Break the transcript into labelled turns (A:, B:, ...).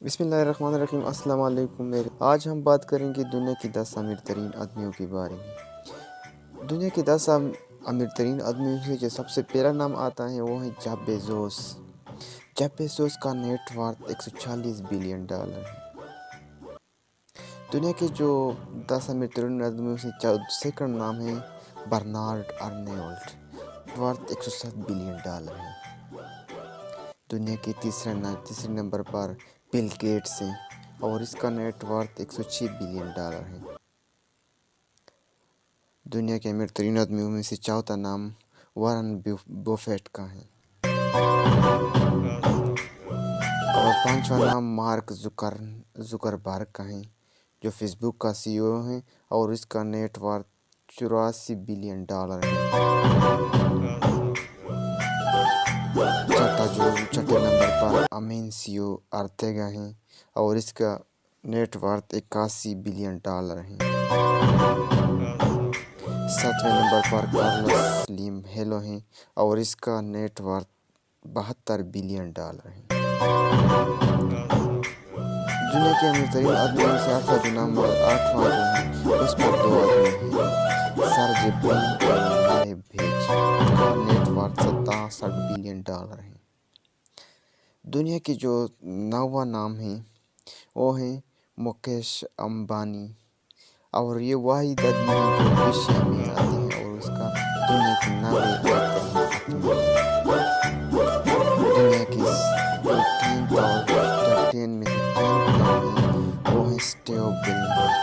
A: बिस्मिल्लाहिर्रहमानिर्रहीम। अस्सलाम वालेकुम। आज हम बात करेंगे दुनिया की 10 अमीर तरीन आदमियों के बारे में। दुनिया के 10 अमीर तरीन आदमियों से जो सबसे पहला नाम आता है वो है जेफ बेजोस। जेफ बेजोस का नेटवर्थ 140 बिलियन डॉलर है। दुनिया के जो 10 अमीर तरीन आदमियों से सेकंड नाम है Bernard Arnault, worth 107 billion dollar है। दुनिया के तीसरे नंबर पर बिल गेट्स हैं और इसका नेटवर्थ 106 बिलियन डॉलर है। दुनिया के अमीर तरीन आदमियों में से चौथा नाम वॉरेन बफेट का है और पांचवा नाम मार्क जुकरबर्ग का है, जो फेसबुक का सीईओ है और इसका नेटवर्थ 84 बिलियन डॉलर है। छठे नंबर पर अमेंसियो आर्तेगा है और इसका नेटवर्थ 81 बिलियन डॉलर है। सातवें नंबर पर कार्लोस स्लिम हेलो है और इसका नेटवर्थ 72 बिलियन डॉलर है। दुनिया के अमीर तरीन आदमियों से आठवां जो है उस पर दो आदमी हैं, सर्जे ब्रिन और लारे भेज का नेटवर्थ 67 बिलियन डॉलर है। दुनिया की जो 9वां नाम है वो है मुकेश अंबानी और ये वाहिद आदमी है जो एशिया में आते हैं और उसका दुनिया की 9वीं आदमी है। दुनिया की जो 10 में से 10 नाम है वो है स्टीव बिलमर।